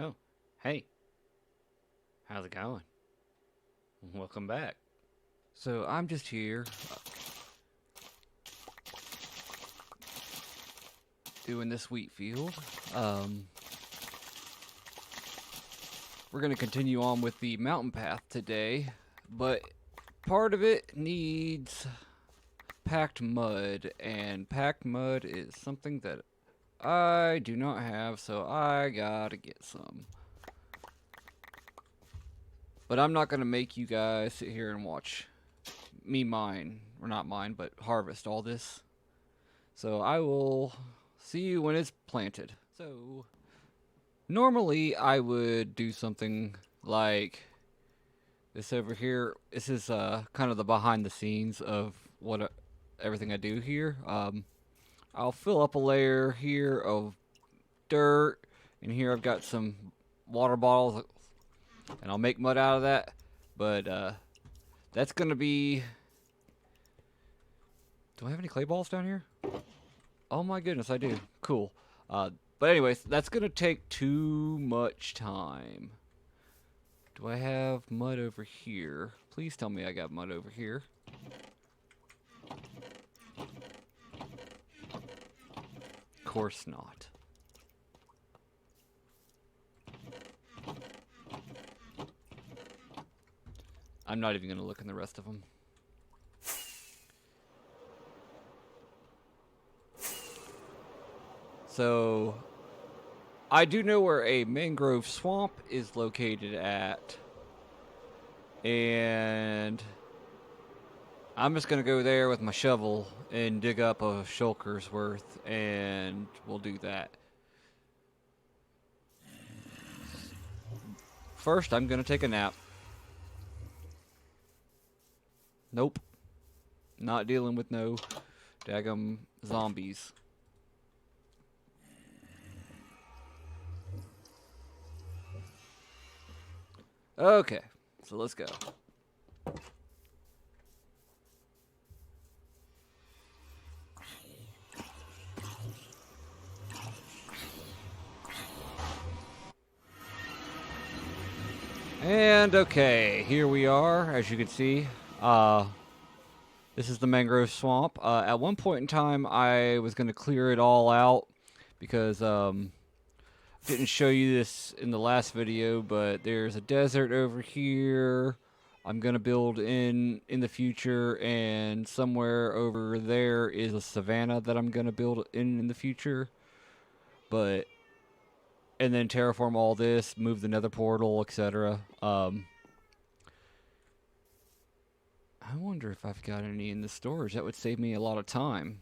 Oh, hey, how's it going? Welcome back. So I'm just here doing this wheat field. Um, we're gonna continue on with the mountain path today, but part of it needs packed mud, and packed mud is something that I do not have, so I gotta get some. But I'm not gonna make you guys sit here and watch me mine, or not mine, but harvest all this. So I will see you when it's planted. So normally I would do something like this over here. This is kind of the behind the scenes of everything I do here. I'll fill up a layer here of dirt, and here I've got some water bottles, and I'll make mud out of that. But that's gonna be. Do I have any clay balls down here? Oh my goodness, I do. Cool. But anyways, that's gonna take too much time. Do I have mud over here? Please tell me I got mud over here. Of course not. I'm not even gonna look in the rest of them. So, I do know where a mangrove swamp is located at. And I'm just going to go there with my shovel and dig up a shulker's worth, and we'll do that. First, I'm going to take a nap. Nope. Not dealing with no daggum zombies. Okay, so let's go. And okay, here we are, as you can see. This is the mangrove swamp. At one point in time, I was going to clear it all out because didn't show you this in the last video, but there's a desert over here. I'm gonna build in the future, and somewhere over there is a savanna that I'm gonna build in the future. But and then terraform all this, move the nether portal, etc. I wonder if I've got any in the storage. That would save me a lot of time.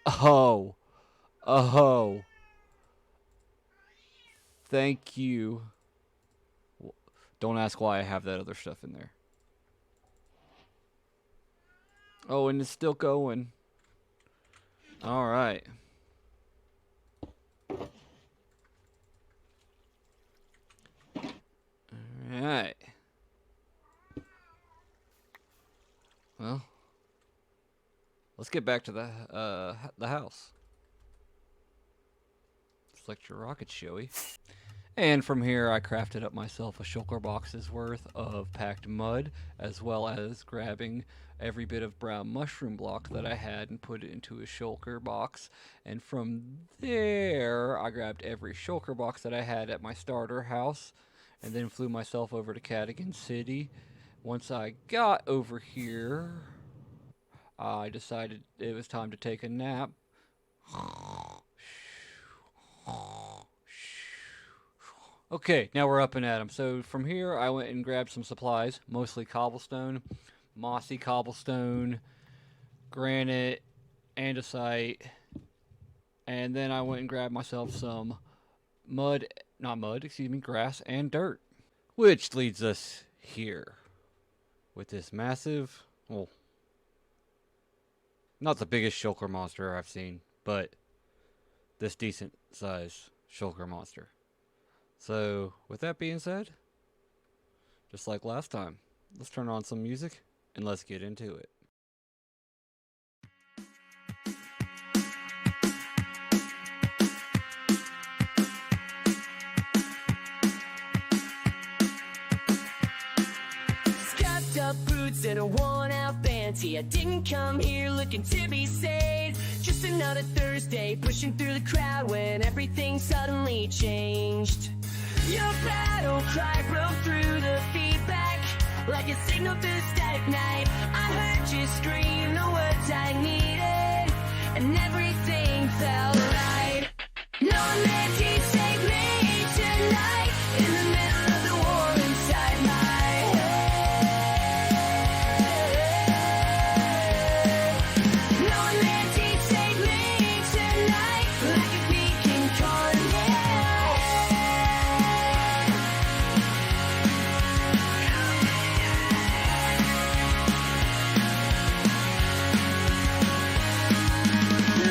Oh, oh, thank you. Don't ask why I have that other stuff in there. Oh, and it's still going. All right. All right. Well, let's get back to the house. Select your rockets, shall we? And from here, I crafted up myself a shulker box's worth of packed mud, as well as grabbing every bit of brown mushroom block that I had and put it into a shulker box. And from there, I grabbed every shulker box that I had at my starter house, and then flew myself over to Cadigan City. Once I got over here, I decided it was time to take a nap. Okay, now we're up and at 'em. So from here, I went and grabbed some supplies, mostly cobblestone, mossy cobblestone, granite, andesite, and then I went and grabbed myself some mud, not mud, excuse me, grass and dirt. Which leads us here with this massive, well, not the biggest shulker monster I've seen, but this decent size shulker monster. So, with that being said, just like last time, let's turn on some music and let's get into it. up boots and a worn-out panty. I didn't come here looking to be saved. Just another Thursday, pushing through the crowd when everything suddenly changed. Your battle cry broke through the feedback like a signal through the static night. I heard you scream the words I needed, and everything felt right. No man can save me tonight in the middle of the war inside my head. No man can save me tonight like a beacon cardinal.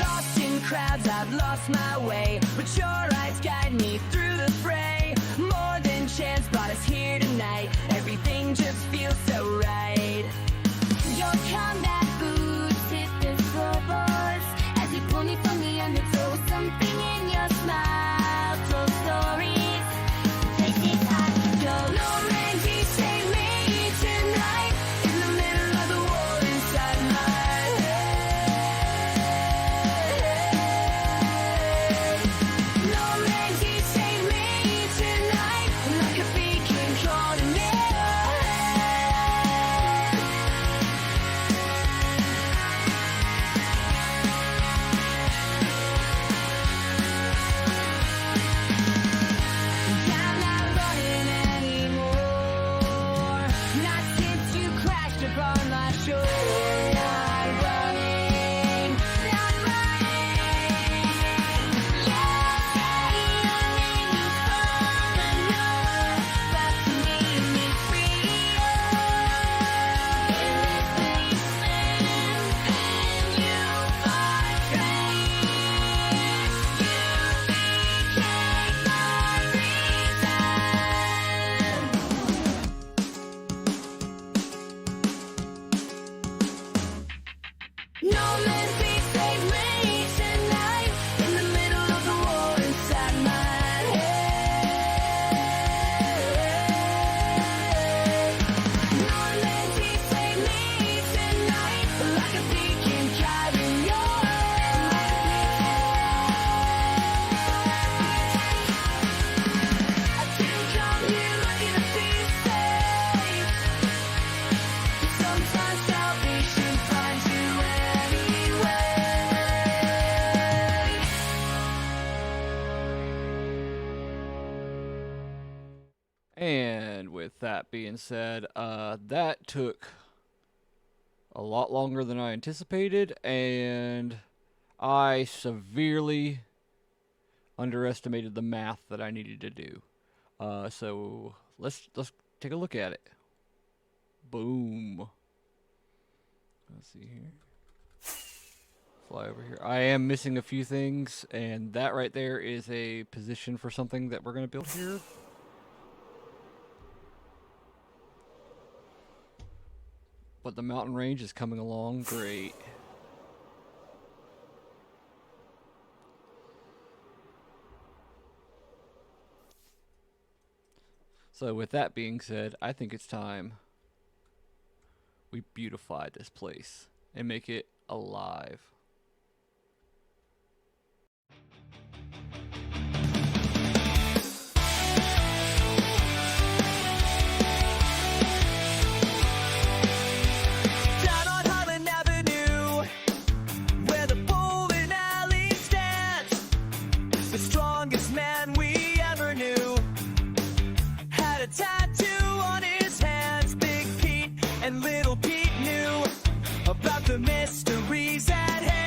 Lost in crowds, I've lost my way, but your eyes guide me through the fray. More than chance brought us here tonight. Everything just feels so right. Your combat boots hit the floorboards as you pull me from the undertow. Something in your smile told stories. Places I could go. No man can save me tonight in the middle of the war inside my head. No man can save me tonight like a beacon called an I'm not running anymore. Not since you crashed upon my shore. Not running, not running. You're saying you fall the north, but to me it's free. In this basement, and you portray. You became my reason. No man can save me tonight in the middle of the war inside my head. No man can save me tonight like a beacon carrying your I didn't come here looking to be safe. Sometimes salvation finds you anyway. And with that being said, that took a lot longer than I anticipated, and I severely underestimated the math that I needed to do. So let's take a look at it. Boom. Let's see here. Fly over here. I am missing a few things, and that right there is a position for something that we're going to build here. But the mountain range is coming along great. So with that being said, I think it's time we beautify this place and make it alive. Down on Highland Avenue, where the bowling alley stands, the strongest man we ever knew had a tattoo on his hands. Big Pete and Little Pete knew about the mysteries at hand.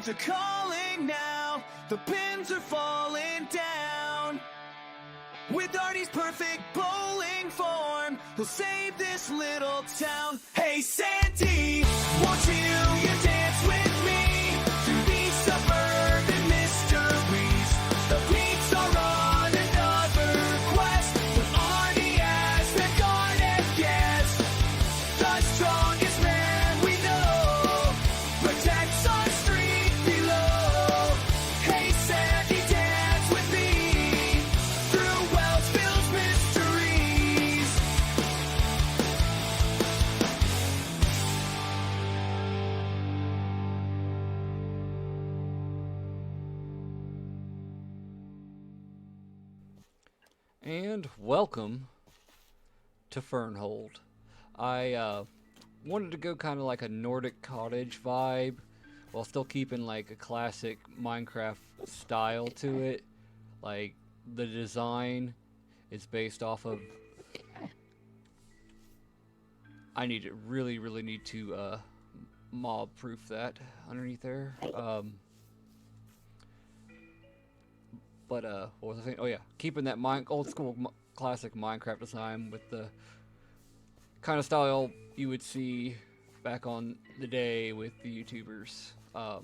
winds are calling now. The pins are falling down. With Artie's perfect bowling form, he'll save this little town. Hey Sandy, won't you dance with me through these suburban mysteries? The beats are on another quest, but Artie as the Garnet guest, the strongest man we know, protects our street below. Hey Sandy, dance with me through Wellsville's mysteries. And welcome to Fernhold. I wanted to go kind of like a Nordic cottage vibe while still keeping like a classic Minecraft style to it. Like the design is based off of. I need to really need to mob proof that underneath there. But what was I saying? Oh yeah, keeping that old school classic Minecraft design with the kind of style you would see back on the day with the YouTubers. I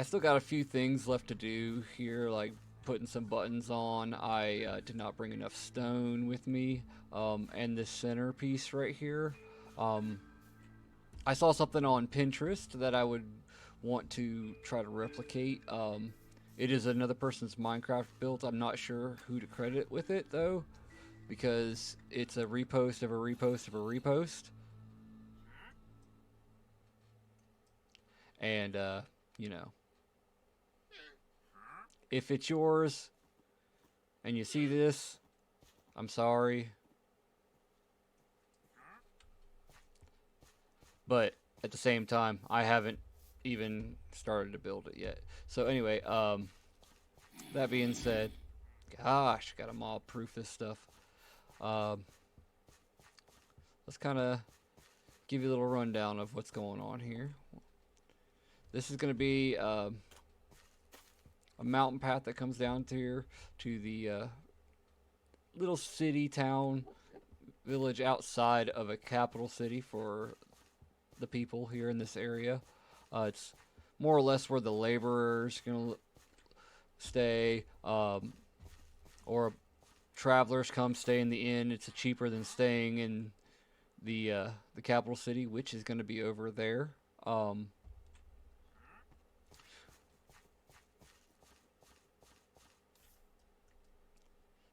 still got a few things left to do here, like putting some buttons on. I did not bring enough stone with me, and this centerpiece right here. I saw something on Pinterest that I would want to try to replicate. It is another person's Minecraft build. I'm not sure who to credit with it though, because it's a repost of a repost of a repost. And you know, if it's yours and you see this, I'm sorry. But at the same time, I haven't even started to build it yet. So anyway, that being said, gosh, gotta mob proof this stuff. Let's kind of give you a little rundown of what's going on here. This is going to be a mountain path that comes down to here to the little city, town, village outside of a capital city for the people here in this area. It's more or less where the laborers going to stay, or travelers come stay in the inn. It's cheaper than staying in the capital city, which is going to be over there.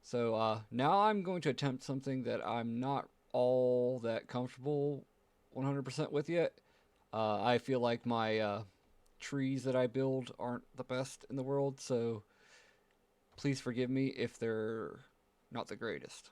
So now I'm going to attempt something that I'm not all that comfortable 100% with yet. I feel like my trees that I build aren't the best in the world, so please forgive me if they're not the greatest.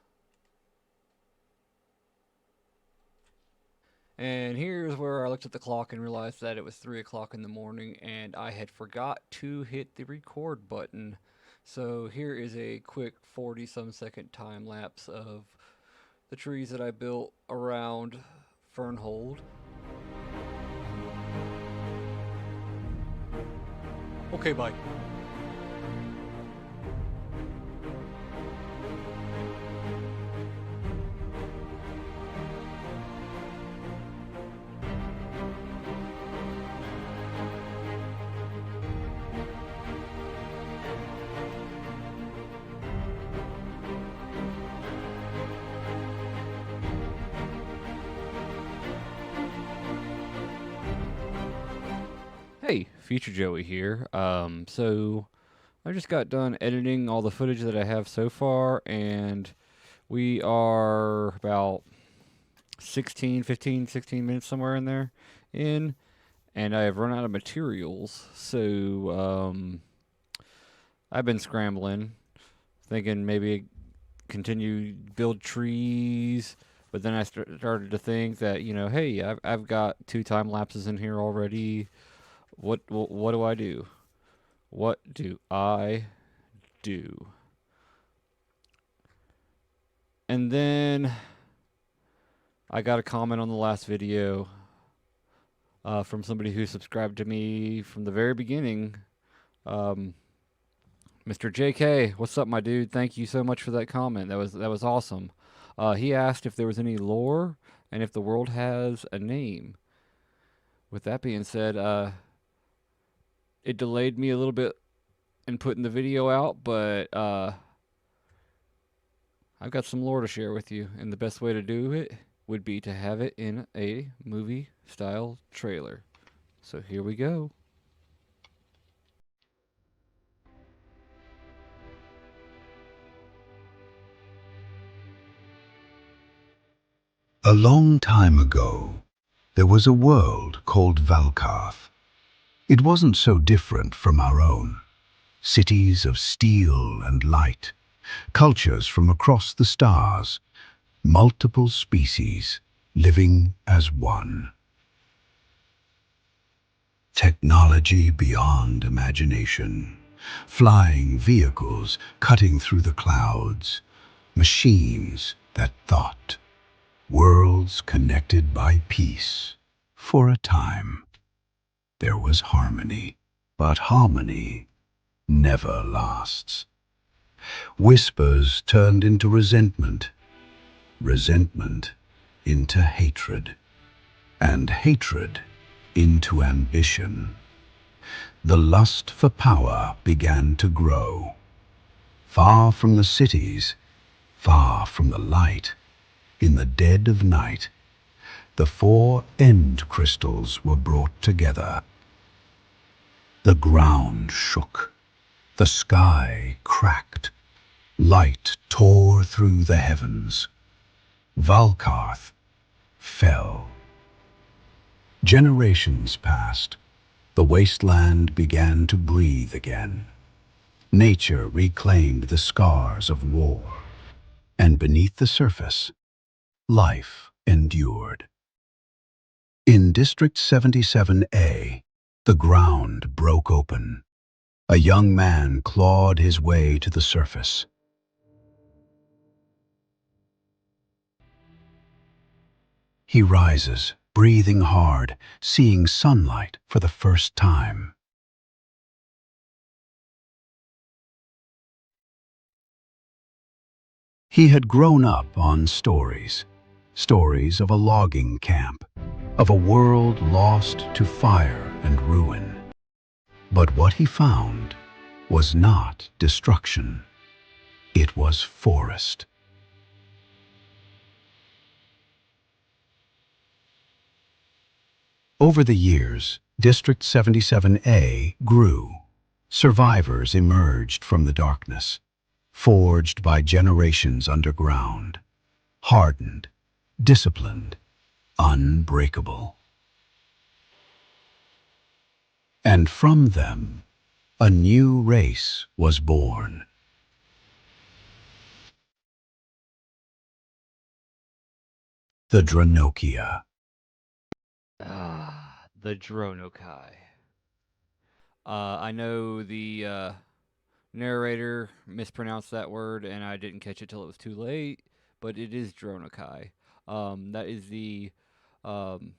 And here's where I looked at the clock and realized that it was 3 o'clock in the morning and I had forgot to hit the record button. So here is a quick 40-some second time lapse of the trees that I built around Fernhold. Okay, bye. Hey, Future Joey here. So I just got done editing all the footage that I have so far, and we are about 16 minutes somewhere in there and I have run out of materials. So I've been scrambling, thinking maybe continue build trees, but then I started to think that, hey, I've got 2 time lapses in here already. What do I do? What do I do? And then I got a comment on the last video from somebody who subscribed to me from the very beginning. Um, Mr. JK, what's up, my dude? Thank you so much for that comment. That was awesome. He asked if there was any lore and if the world has a name. With that being said, it delayed me a little bit in putting the video out, but I've got some lore to share with you, and the best way to do it would be to have it in a movie style trailer. So here we go. A long time ago, there was a world called Valkarth. It wasn't so different from our own. Cities of steel and light, cultures from across the stars, multiple species living as one. Technology beyond imagination, flying vehicles cutting through the clouds, machines that thought, worlds connected by peace. For a time, there was harmony, but harmony never lasts. Whispers turned into resentment, resentment into hatred, and hatred into ambition. The lust for power began to grow. Far from the cities, far from the light, in the dead of night, the four end crystals were brought together. The ground shook, the sky cracked, light tore through the heavens. Valkarth fell. Generations passed. The wasteland began to breathe again. Nature reclaimed the scars of war. And beneath the surface, life endured. In District 77A, the ground broke open. A young man clawed his way to the surface. He rises, breathing hard, seeing sunlight for the first time. He had grown up on stories, stories of a logging camp, of a world lost to fire and ruin. But what he found was not destruction. It was forest. Over the years, District 77A grew. Survivors emerged from the darkness, forged by generations underground, hardened, disciplined, unbreakable. And from them, a new race was born. The Dranokia. The Dronokai. I know the narrator mispronounced that word, and I didn't catch it till it was too late. But it is Dronokai. That is the um,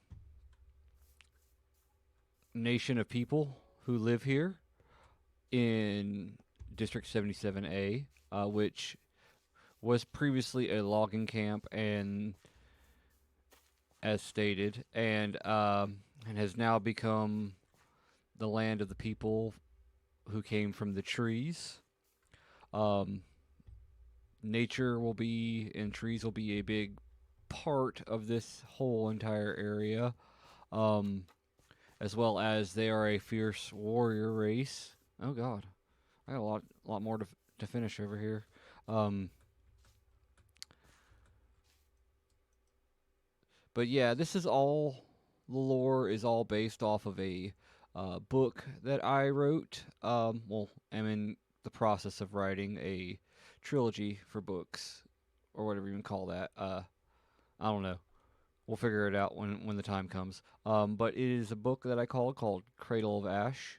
nation of people who live here in District 77A, which was previously a logging camp, and as stated, and has now become the land of the people who came from the trees. Um, Nature will be and trees will be a big part of this whole entire area, um, as well as they are a fierce warrior race. Oh God, I got a lot more to finish over here. Um, but yeah, this is all the lore is all based off of a book that I wrote. Well, I'm in the process of writing a trilogy for books, or whatever you can call that. I don't know. We'll figure it out when the time comes. But it is a book that I called Cradle of Ash.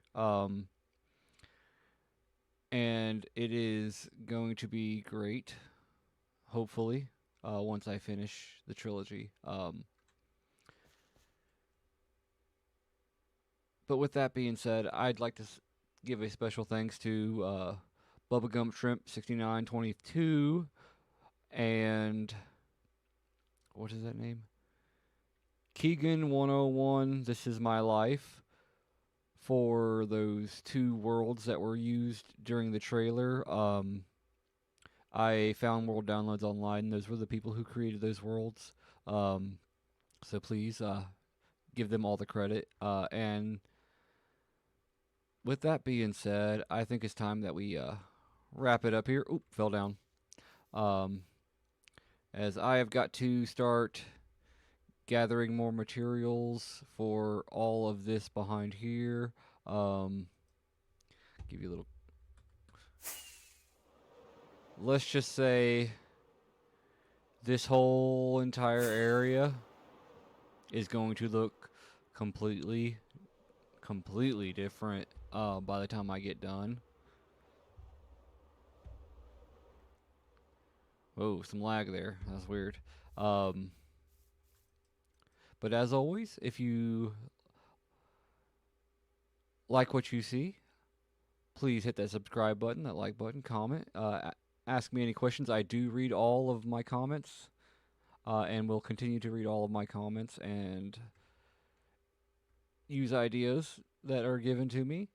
And it is going to be great. Hopefully, once I finish the trilogy. But with that being said, I'd like to give a special thanks to Bubblegum Shrimp 6922 and what is that name? Keegan 101. This is my life for those 2 worlds that were used during the trailer. I found world downloads online. Those were the people who created those worlds. So please give them all the credit. And with that being said, I think it's time that we wrap it up here. Oop, fell down. Um, as I have got to start gathering more materials for all of this behind here. Give you a little. Let's just say this whole entire area is going to look completely different by the time I get done. Whoa, some lag there. That's weird. But as always, if you like what you see, please hit that subscribe button, that like button, comment, ask me any questions. I do read all of my comments, and will continue to read all of my comments and use ideas that are given to me.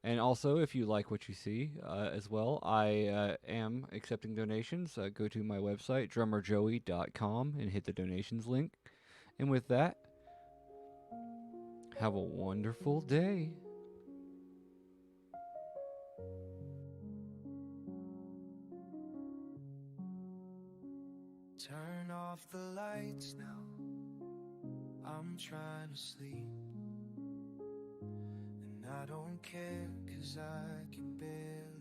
And also, if you like what you see as well, I am accepting donations. Go to my website, drummerjoey.com, and hit the donations link. And with that, have a wonderful day. Turn off the lights now. I'm trying to sleep. And I don't care 'cause I can barely